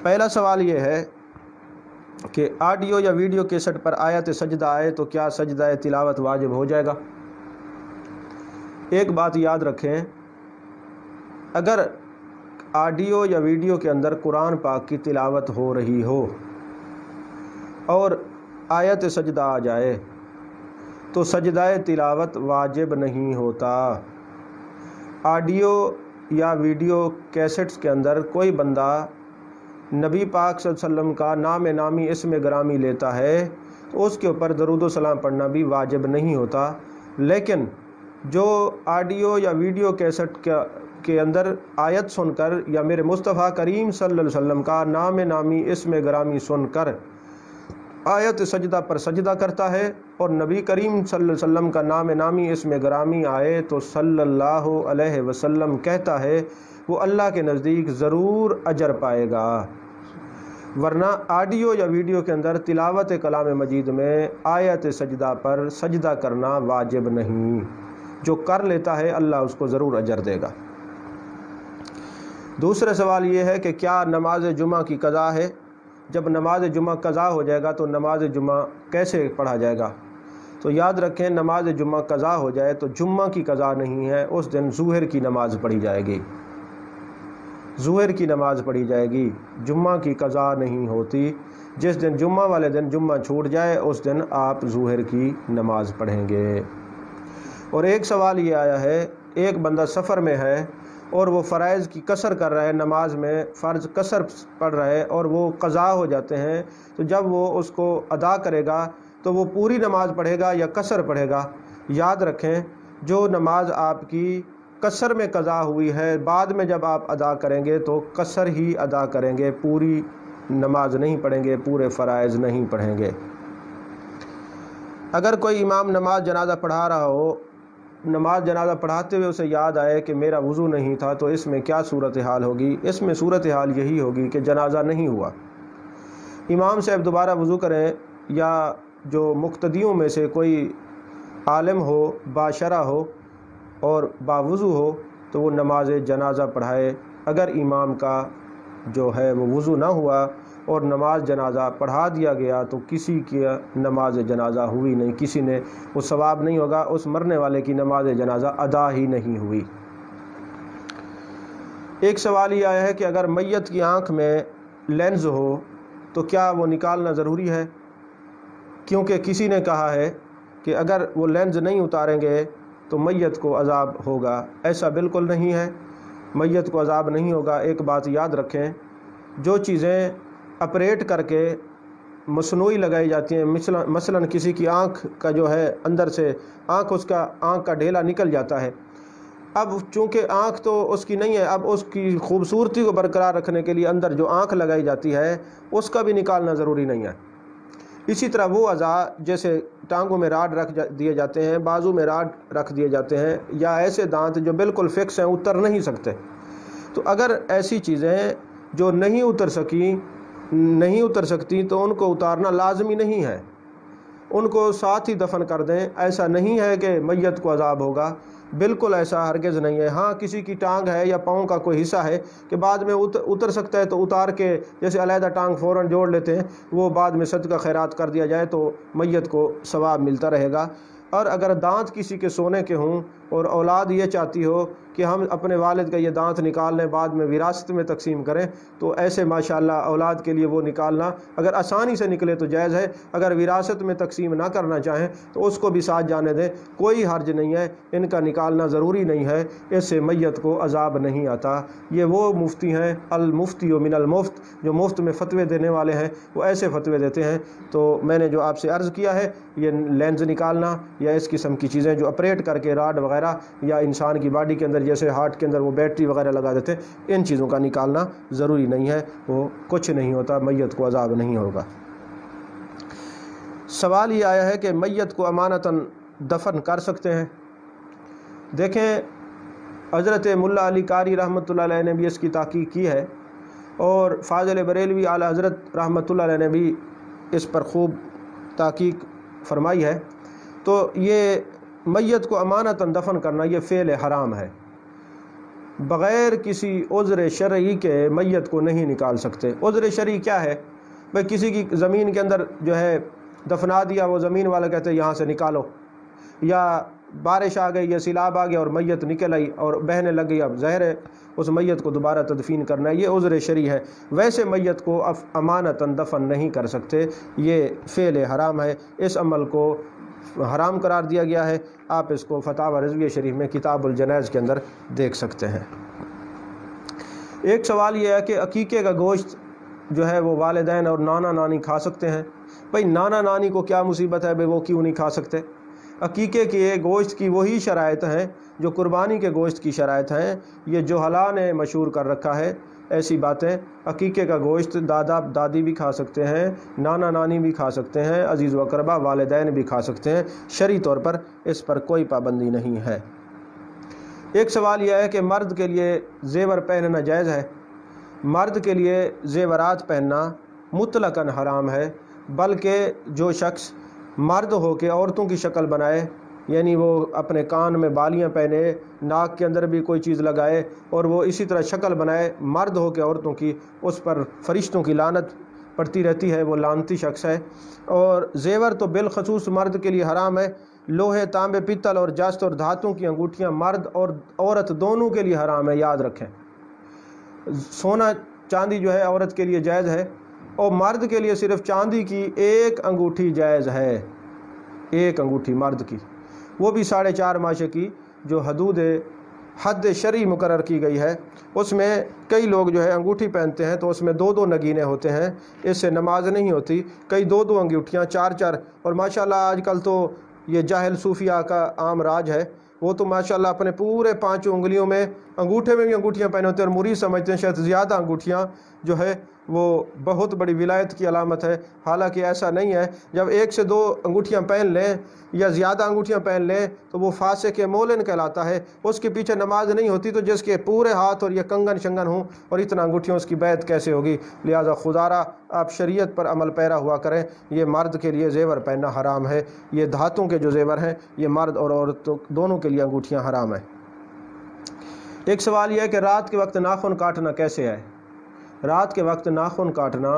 پہلا سوال یہ ہے کہ آڈیو یا ویڈیو کیسٹ پر آیت سجدہ آئے تو کیا سجدہ تلاوت واجب ہو جائے گا؟ ایک بات یاد رکھیں، اگر آڈیو یا ویڈیو کے اندر قرآن پاک کی تلاوت ہو رہی ہو اور آیت سجدہ آ جائے تو سجدہ تلاوت واجب نہیں ہوتا۔ آڈیو یا ویڈیو کیسٹس کے اندر کوئی بندہ نبی پاک صلی اللہ علیہ وسلم کا نام نامی اسم گرامی لیتا ہے تو اس کے اوپر درود و سلام پڑھنا بھی واجب نہیں ہوتا، لیکن جو آڈیو یا ویڈیو کیسٹ کے اندر آیت سن کر یا میرے مصطفیٰ کریم صلی اللہ علیہ وسلم کا نام نامی اسم گرامی سن کر آیت سجدہ پر سجدہ کرتا ہے اور نبی کریم صلی اللہ علیہ وسلم کا نام نامی اسم گرامی آئے تو صلی اللہ علیہ وسلم کہتا ہے، وہ اللہ کے نزدیک ضرور اجر پائے گا۔ ورنہ آڈیو یا ویڈیو کے اندر تلاوت کلام مجید میں آیت سجدہ پر سجدہ کرنا واجب نہیں، جو کر لیتا ہے اللہ اس کو ضرور اجر دے گا۔ دوسرا سوال یہ ہے کہ کیا نماز جمعہ کی قضا ہے؟ جب نماز جمعہ قضا ہو جائے گا تو نماز جمعہ کیسے پڑھا جائے گا؟ تو یاد رکھیں، نماز جمعہ قضا ہو جائے تو جمعہ کی قضا نہیں ہے، اس دن ظہر کی نماز پڑھی جائے گی، ظہر کی نماز پڑھی جائے گی، جمعہ کی قضا نہیں ہوتی۔ جس دن جمعہ والے دن جمعہ چھوٹ جائے اس دن آپ ظہر کی نماز پڑھیں گے۔ اور ایک سوال یہ آیا ہے، ایک بندہ سفر میں ہے اور وہ فرائض کی قصر کر رہا ہے، نماز میں فرض قصر پڑھ رہا ہے اور وہ قضا ہو جاتے ہیں، تو جب وہ اس کو ادا کرے گا تو وہ پوری نماز پڑھے گا یا قصر پڑھے گا؟ یاد رکھیں، جو نماز آپ کی قصر میں قضا ہوئی ہے بعد میں جب آپ ادا کریں گے تو قصر ہی ادا کریں گے، پوری نماز نہیں پڑھیں گے، پورے فرائض نہیں پڑھیں گے۔ اگر کوئی امام نماز جنازہ پڑھا رہا ہو، نماز جنازہ پڑھاتے ہوئے اسے یاد آئے کہ میرا وضو نہیں تھا، تو اس میں کیا صورتحال ہوگی؟ اس میں صورتحال یہی ہوگی کہ جنازہ نہیں ہوا، امام صاحب دوبارہ وضو کریں، یا جو مقتدیوں میں سے کوئی عالم ہو، باشرہ ہو اور باوضو ہو تو وہ نماز جنازہ پڑھائے۔ اگر امام کا جو ہے وہ وضو نہ ہوا اور نماز جنازہ پڑھا دیا گیا تو کسی کی نماز جنازہ ہوئی نہیں، کسی نے وہ ثواب نہیں ہوگا، اس مرنے والے کی نماز جنازہ ادا ہی نہیں ہوئی۔ ایک سوال یہ آیا ہے کہ اگر میت کی آنکھ میں لینز ہو تو کیا وہ نکالنا ضروری ہے؟ کیونکہ کسی نے کہا ہے کہ اگر وہ لینز نہیں اتاریں گے تو میت کو عذاب ہوگا۔ ایسا بالکل نہیں ہے، میت کو عذاب نہیں ہوگا۔ ایک بات یاد رکھیں، جو چیزیں آپریٹ کر کے مصنوعی لگائی جاتی ہیں، مثلا کسی کی آنکھ کا جو ہے اندر سے آنکھ کا ڈھیلا نکل جاتا ہے، اب چونکہ آنکھ تو اس کی نہیں ہے، اب اس کی خوبصورتی کو برقرار رکھنے کے لیے اندر جو آنکھ لگائی جاتی ہے اس کا بھی نکالنا ضروری نہیں ہے۔ اسی طرح وہ اعضاء جیسے ٹانگوں میں راڈ رکھ دیے جاتے ہیں، بازو میں راڈ رکھ دیے جاتے ہیں، یا ایسے دانت جو بالکل فکس ہیں، اتر نہیں سکتے، تو اگر ایسی چیزیں جو نہیں اتر سکتی تو ان کو اتارنا لازمی نہیں ہے، ان کو ساتھ ہی دفن کر دیں۔ ایسا نہیں ہے کہ میت کو عذاب ہوگا، بالکل ایسا ہرگز نہیں ہے۔ ہاں، کسی کی ٹانگ ہے یا پاؤں کا کوئی حصہ ہے کہ بعد میں اتر سکتا ہے تو اتار کے جیسے علیحدہ ٹانگ فوراً جوڑ لیتے ہیں، وہ بعد میں صدقہ خیرات کر دیا جائے تو میت کو ثواب ملتا رہے گا۔ اور اگر دانت کسی کے سونے کے ہوں اور اولاد یہ چاہتی ہو کہ ہم اپنے والد کا یہ دانت نکال لیں، بعد میں وراثت میں تقسیم کریں، تو ایسے ماشاءاللہ اولاد کے لیے وہ نکالنا اگر آسانی سے نکلے تو جائز ہے۔ اگر وراثت میں تقسیم نہ کرنا چاہیں تو اس کو بھی ساتھ جانے دیں، کوئی حرج نہیں ہے، ان کا نکالنا ضروری نہیں ہے، اس سے میت کو عذاب نہیں آتا۔ یہ وہ مفتی ہیں، المفتی من المفت، جو مفت میں فتوے دینے والے ہیں، وہ ایسے فتوے دیتے ہیں۔ تو میں نے جو آپ سے عرض کیا ہے، یہ لینز نکالنا یا اس قسم کی چیزیں جو آپریٹ کر کے راڈ وغیرہ یا انسان کی باڈی کے اندر جیسے ہارٹ کے اندر وہ بیٹری وغیرہ لگا دیتے ہیں، ان چیزوں کا نکالنا ضروری نہیں ہے، وہ کچھ نہیں ہوتا، میت کو عذاب نہیں ہوگا۔ سوال یہ آیا ہے کہ میت کو امانتاً دفن کر سکتے ہیں؟ دیکھیں، حضرت ملا علی قاری رحمۃ اللہ علیہ نے بھی اس کی تحقیق کی ہے، اور فاضل بریلوی اعلیٰ حضرت رحمۃ اللہ علیہ نے بھی اس پر خوب تحقیق فرمائی ہے۔ تو یہ میت کو امانتاً دفن کرنا یہ فعل حرام ہے۔ بغیر کسی عذر شرعی کے میت کو نہیں نکال سکتے۔ عذر شرعی کیا ہے؟ بھئی کسی کی زمین کے اندر جو ہے دفنا دیا، وہ زمین والا کہتے ہیں یہاں سے نکالو، یا بارش آ گئی یا سیلاب آ گیا اور میت نکل آئی اور بہنے لگ گئی، اب ظاہر ہے اس میت کو دوبارہ تدفین کرنا ہے، یہ عذر شرعی ہے۔ ویسے میت کو امانتاً دفن نہیں کر سکتے، یہ فعل حرام ہے، اس عمل کو حرام قرار دیا گیا ہے۔ آپ اس کو فتاوی رضویہ شریف میں کتاب الجنائز کے اندر دیکھ سکتے ہیں۔ ایک سوال یہ ہے کہ عقیقے کا گوشت جو ہے وہ والدین اور نانا نانی کھا سکتے ہیں؟ بھئی نانا نانی کو کیا مصیبت ہے، بھئی وہ کیوں نہیں کھا سکتے؟ عقیقے کے گوشت کی وہی شرائط ہیں جو قربانی کے گوشت کی شرائط ہیں، یہ جوہلاء نے مشہور کر رکھا ہے ایسی باتیں۔ عقیقے کا گوشت دادا دادی بھی کھا سکتے ہیں، نانا نانی بھی کھا سکتے ہیں، عزیز و اقربا والدین بھی کھا سکتے ہیں، شرعی طور پر اس پر کوئی پابندی نہیں ہے۔ ایک سوال یہ ہے کہ مرد کے لیے زیور پہننا جائز ہے؟ مرد کے لیے زیورات پہننا مطلقاً حرام ہے، بلکہ جو شخص مرد ہو کے عورتوں کی شکل بنائے، یعنی وہ اپنے کان میں بالیاں پہنے، ناک کے اندر بھی کوئی چیز لگائے اور وہ اسی طرح شکل بنائے مرد ہو کے عورتوں کی، اس پر فرشتوں کی لعنت پڑتی رہتی ہے، وہ لعنتی شخص ہے۔ اور زیور تو بالخصوص مرد کے لیے حرام ہے۔ لوہے، تانبے، پیتل اور جست اور دھاتوں کی انگوٹھیاں مرد اور عورت دونوں کے لیے حرام ہے، یاد رکھیں۔ سونا چاندی جو ہے عورت کے لیے جائز ہے، اور مرد کے لیے صرف چاندی کی ایک انگوٹھی جائز ہے، ایک انگوٹھی مرد کی، وہ بھی 4.5 ماشے کی، جو حد شرعی مقرر کی گئی ہے۔ اس میں کئی لوگ جو ہے انگوٹھی پہنتے ہیں تو اس میں 2 نگینے ہوتے ہیں، اس سے نماز نہیں ہوتی۔ کئی 2 انگوٹھیاں، 4، اور ماشاءاللہ آج کل تو یہ جاہل صوفیاء کا عام راج ہے، وہ تو ماشاءاللہ اپنے پورے 5 انگلیوں میں انگوٹھے میں بھی انگوٹھیاں پہنے ہوتے ہیں، اور مرید سمجھتے ہیں شاید زیادہ انگوٹھیاں جو ہے وہ بہت بڑی ولایت کی علامت ہے، حالانکہ ایسا نہیں ہے۔ جب 1 سے 2 انگوٹھیاں پہن لیں یا زیادہ انگوٹھیاں پہن لیں تو وہ فاسق مولن کہلاتا ہے، اس کے پیچھے نماز نہیں ہوتی، تو جس کے پورے ہاتھ اور یہ کنگن شنگن ہوں اور اتنا انگوٹھیوں، اس کی بیعت کیسے ہوگی؟ لہذا خدارہ آپ شریعت پر عمل پیرا ہوا کریں۔ یہ مرد کے لیے زیور پہننا حرام ہے، یہ دھاتوں کے جو زیور ہیں یہ مرد اور عورت دونوں کے لیے انگوٹھیاں حرام ہیں۔ ایک سوال یہ ہے کہ رات کے وقت ناخن کاٹنا کیسے ہے؟ رات کے وقت ناخن کاٹنا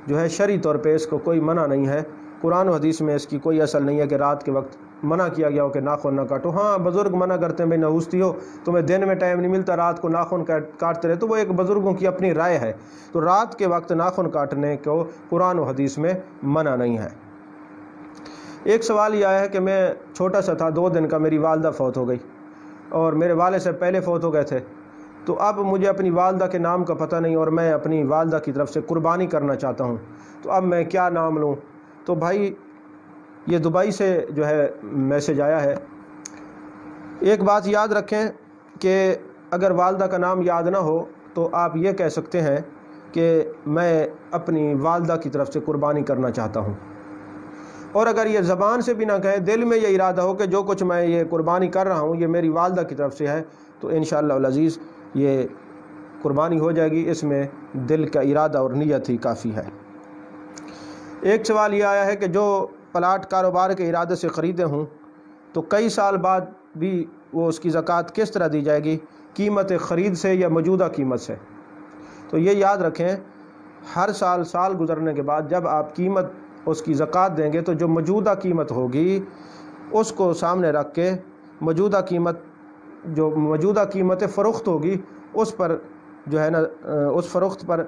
جو ہے شرعی طور پہ اس کو کوئی منع نہیں ہے، قرآن و حدیث میں اس کی کوئی اصل نہیں ہے کہ رات کے وقت منع کیا گیا ہو کہ ناخن نہ کاٹو۔ ہاں بزرگ منع کرتے ہیں، بھئی نحوستی ہو، تمہیں دن میں ٹائم نہیں ملتا، رات کو ناخن کاٹتے رہے، تو وہ ایک بزرگوں کی اپنی رائے ہے، تو رات کے وقت ناخن کاٹنے کو قرآن و حدیث میں منع نہیں ہے۔ ایک سوال یہ آیا ہے کہ میں چھوٹا سا تھا، 2 دن کا، میری والدہ فوت ہو گئی اور میرے والد سے پہلے فوت ہو گئے تھے، تو اب مجھے اپنی والدہ کے نام کا پتہ نہیں اور میں اپنی والدہ کی طرف سے قربانی کرنا چاہتا ہوں، تو اب میں کیا نام لوں؟ تو بھائی یہ دبئی سے جو ہے میسج آیا ہے۔ ایک بات یاد رکھیں کہ اگر والدہ کا نام یاد نہ ہو تو آپ یہ کہہ سکتے ہیں کہ میں اپنی والدہ کی طرف سے قربانی کرنا چاہتا ہوں، اور اگر یہ زبان سے بھی نہ کہیں، دل میں یہ ارادہ ہو کہ جو کچھ میں یہ قربانی کر رہا ہوں یہ میری والدہ کی طرف سے ہے، تو انشاءاللہ العزیز یہ قربانی ہو جائے گی، اس میں دل کا ارادہ اور نیت ہی کافی ہے۔ ایک سوال یہ آیا ہے کہ جو پلاٹ کاروبار کے ارادے سے خریدے ہوں تو کئی سال بعد بھی وہ اس کی زکوٰۃ کس طرح دی جائے گی، قیمت خرید سے یا موجودہ قیمت سے؟ تو یہ یاد رکھیں، ہر سال گزرنے کے بعد جب آپ قیمت اس کی زکوٰۃ دیں گے تو جو موجودہ قیمت ہوگی اس کو سامنے رکھ کے موجودہ قیمت فروخت ہوگی اس پر جو ہے نا، اس فروخت پر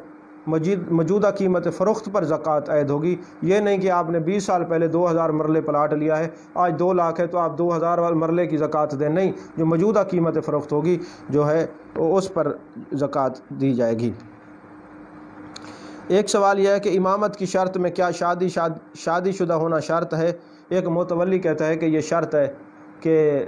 موجودہ قیمت فروخت پر زکوٰۃ عائد ہوگی۔ یہ نہیں کہ آپ نے 20 سال پہلے 2000 مرلے پلاٹ لیا ہے، آج 2 لاکھ ہے تو آپ 2000 مرلے کی زکوٰۃ دیں، نہیں، جو موجودہ قیمت فروخت ہوگی جو ہے اس پر زکوٰۃ دی جائے گی۔ ایک سوال یہ ہے کہ امامت کی شرط میں کیا شادی شدہ ہونا شرط ہے؟ ایک متولی کہتا ہے کہ یہ شرط ہے کہ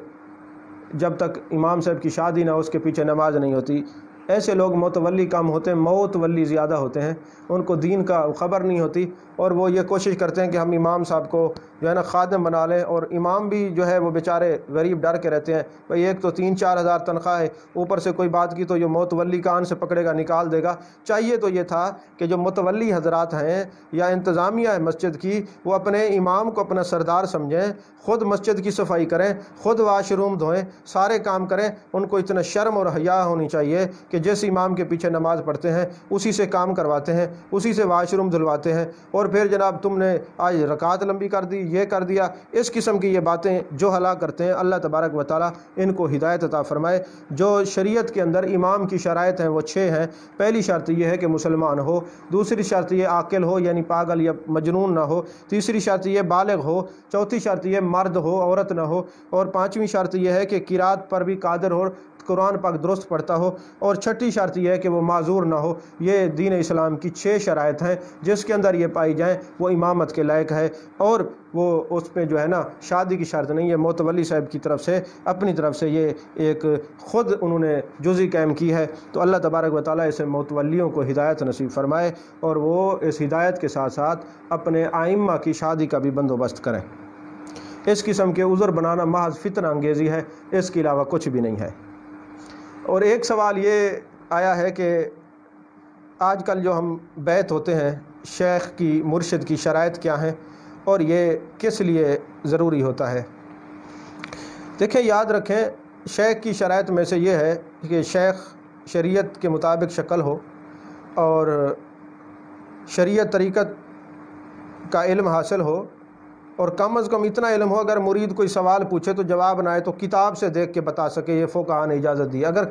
جب تک امام صاحب کی شادی نہ ہو اس کے پیچھے نماز نہیں ہوتی۔ ایسے لوگ متولی کم ہوتے ہیں، موتولی زیادہ ہوتے ہیں، ان کو دین کا خبر نہیں ہوتی، اور وہ یہ کوشش کرتے ہیں کہ ہم امام صاحب کو جو ہے نا خادم بنا لیں، اور امام بھی جو ہے وہ بیچارے غریب ڈر کے رہتے ہیں، بھئی ایک تو 3-4 ہزار تنخواہ ہے، اوپر سے کوئی بات کی تو جو متولی کان سے پکڑے گا نکال دے گا۔ چاہیے تو یہ تھا کہ جو متولی حضرات ہیں یا انتظامیہ ہے مسجد کی، وہ اپنے امام کو اپنا سردار سمجھیں، خود مسجد کی صفائی کریں، خود واش روم دھوئیں، سارے کام کریں۔ ان کو اتنا شرم اور حیا ہونی چاہیے کہ جس امام کے پیچھے نماز پڑھتے ہیں اسی سے کام کرواتے ہیں، اسی سے واش روم دھلواتے ہیں، اور پھر جناب تم نے آج رکعت لمبی کر دی، یہ کر دیا، اس قسم کی یہ باتیں جو ہلاک کرتے ہیں۔ اللہ تبارک و تعالیٰ ان کو ہدایت عطا فرمائے۔ جو شریعت کے اندر امام کی شرائط ہیں وہ 6 ہیں۔ پہلی شرط یہ ہے کہ مسلمان ہو، دوسری شرط یہ عاقل ہو یعنی پاگل یا مجنون نہ ہو، تیسری شرط یہ بالغ ہو، چوتھی شرط یہ مرد ہو عورت نہ ہو، اور پانچویں شرط یہ ہے کہ قرات پر بھی قادر ہو، قرآن پاک درست پڑھتا ہو، اور چھٹی شرط یہ ہے کہ وہ معذور نہ ہو۔ یہ دین اسلام کی 6 شرائط ہیں، جس کے اندر یہ پائی جائیں وہ امامت کے لائق ہے، اور وہ اس میں جو ہے نا شادی کی شرط نہیں ہے۔ متولی صاحب کی طرف سے اپنی طرف سے یہ ایک خود انہوں نے جزی قائم کی ہے، تو اللہ تبارک و تعالیٰ اسے متولیوں کو ہدایت نصیب فرمائے، اور وہ اس ہدایت کے ساتھ ساتھ اپنے ائمہ کی شادی کا بھی بندوبست کریں۔ اس قسم کے عذر بنانا محض فتنہ انگیزی ہے، اس کے علاوہ کچھ بھی نہیں ہے۔ اور ایک سوال یہ آیا ہے کہ آج کل جو ہم بیعت ہوتے ہیں، شیخ کی مرشد کی شرائط کیا ہیں اور یہ کس لیے ضروری ہوتا ہے؟ دیکھیں، یاد رکھیں، شیخ کی شرائط میں سے یہ ہے کہ شیخ شریعت کے مطابق شکل ہو، اور شریعت طریقت کا علم حاصل ہو، اور کم از کم اتنا علم ہو اگر مرید کوئی سوال پوچھے تو جواب نہ آئے تو کتاب سے دیکھ کے بتا سکے، یہ فقہاء نے اجازت دی۔ اگر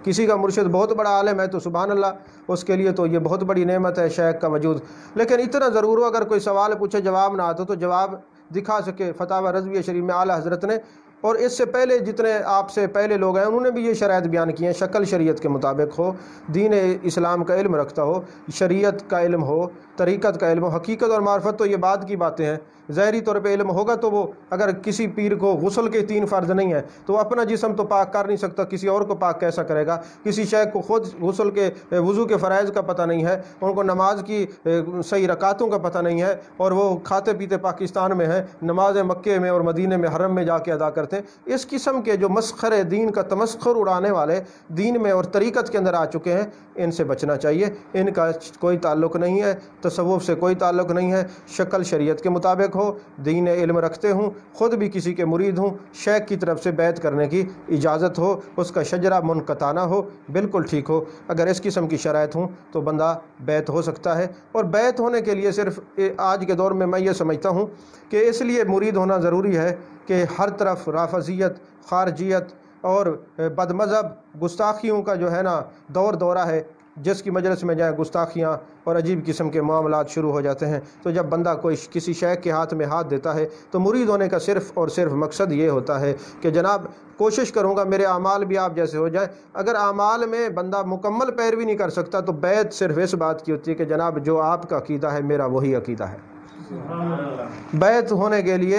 کسی کا مرشد بہت بڑا عالم ہے تو سبحان اللہ، اس کے لیے تو یہ بہت بڑی نعمت ہے شیخ کا وجود، لیکن اتنا ضرور ہو اگر کوئی سوال پوچھے جواب نہ آتا تو جواب دکھا سکے۔ فتاوی رضویہ شریف میں اعلیٰ حضرت نے، اور اس سے پہلے جتنے آپ سے پہلے لوگ ہیں انہوں نے بھی یہ شرائط بیان کی ہیں، شکل شریعت کے مطابق ہو، دین اسلام کا علم رکھتا ہو، شریعت کا علم ہو، طریقت کا علم ہو۔ حقیقت اور معرفت تو یہ بعد کی باتیں ہیں، ظاہری طور پہ علم ہوگا تو وہ اگر کسی پیر کو غسل کے 3 فرض نہیں ہیں تو وہ اپنا جسم تو پاک کر نہیں سکتا، کسی اور کو پاک کیسا کرے گا؟ کسی شیخ کو خود غسل کے وضو کے فرائض کا پتہ نہیں ہے، ان کو نماز کی صحیح رکعتوں کا پتہ نہیں ہے، اور وہ کھاتے پیتے پاکستان میں ہیں، نماز مکے میں اور مدینے میں حرم میں جا کے ادا کرتے ہیں۔ اس قسم کے جو مسخر دین کا تمسخر اڑانے والے دین میں اور طریقت کے اندر آ چکے ہیں، ان سے بچنا چاہیے۔ ان کا کوئی تعلق نہیں ہے، تصوف سے کوئی تعلق نہیں ہے، شکل شریعت کے مطابق ہو، دین علم رکھتے ہوں، خود بھی کسی کے مرید ہوں، شیخ کی طرف سے بیعت کرنے کی اجازت ہو، اس کا شجرہ منقطع نہ ہو، بالکل ٹھیک ہو۔ اگر اس قسم کی شرائط ہوں تو بندہ بیعت ہو سکتا ہے۔ اور بیعت ہونے کے لیے صرف آج کے دور میں میں یہ سمجھتا ہوں کہ اس لیے مرید ہونا ضروری ہے کہ ہر طرف رافضیت، خارجیت اور بد مذہب گستاخیوں کا جو ہے نا دورہ ہے، جس کی مجلس میں جائیں گستاخیاں اور عجیب قسم کے معاملات شروع ہو جاتے ہیں۔ تو جب بندہ کوئی کسی شیخ کے ہاتھ میں ہاتھ دیتا ہے تو مرید ہونے کا صرف اور صرف مقصد یہ ہوتا ہے کہ جناب کوشش کروں گا میرے اعمال بھی آپ جیسے ہو جائیں۔ اگر اعمال میں بندہ مکمل پیروی نہیں کر سکتا تو بیعت صرف اس بات کی ہوتی ہے کہ جناب جو آپ کا عقیدہ ہے میرا وہی عقیدہ ہے۔ بیعت ہونے کے لیے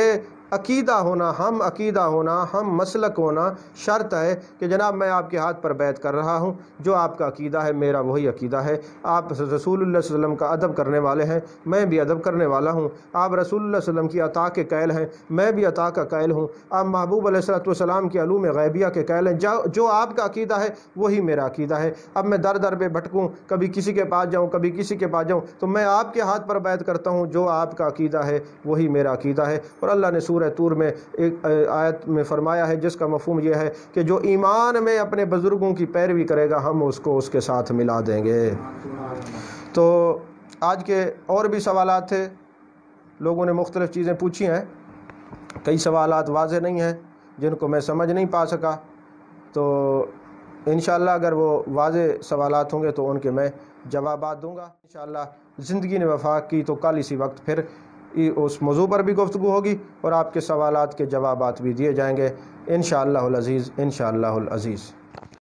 عقیدہ ہونا، ہم عقیدہ ہونا، ہم مسلک ہونا شرط ہے کہ جناب میں آپ کے ہاتھ پر بیعت کر رہا ہوں، جو آپ کا عقیدہ ہے میرا وہی عقیدہ ہے۔ آپ رسول اللہ صلی اللہ علیہ وسلم کا ادب کرنے والے ہیں، میں بھی ادب کرنے والا ہوں۔ آپ رسول اللہ صلی اللہ علیہ وسلم کی عطا کے قائل ہیں، میں بھی عطا کا قائل ہوں۔ آپ محبوب علیہ السلام کے علوم غیبیہ کے قائل ہیں، جو آپ کا عقیدہ ہے وہی میرا عقیدہ ہے۔ اب میں در در پہ بھٹکوں، کبھی کسی کے پاس جاؤں کبھی کسی کے پاس جاؤں، تو میں آپ کے ہاتھ پر بیعت کرتا ہوں، جو آپ کا عقیدہ ہے وہی میرا عقیدہ ہے۔ اور اللہ نے سورہ طور میں ایک آیت میں فرمایا ہے جس کا مفہوم یہ ہے کہ جو ایمان میں اپنے بزرگوں کی پیروی کرے گا ہم اس کو اس کے ساتھ ملا دیں گے۔ تو آج کے اور بھی سوالات تھے، لوگوں نے مختلف چیزیں پوچھی ہیں، کئی سوالات واضح نہیں ہیں جن کو میں سمجھ نہیں پا سکا، تو انشاءاللہ اگر وہ واضح سوالات ہوں گے تو ان کے میں جوابات دوں گا۔ انشاءاللہ زندگی نے وفا کی تو کل اسی وقت پھر اس موضوع پر بھی گفتگو ہوگی اور آپ کے سوالات کے جوابات بھی دیے جائیں گے انشاءاللہ العزیز، انشاءاللہ العزیز۔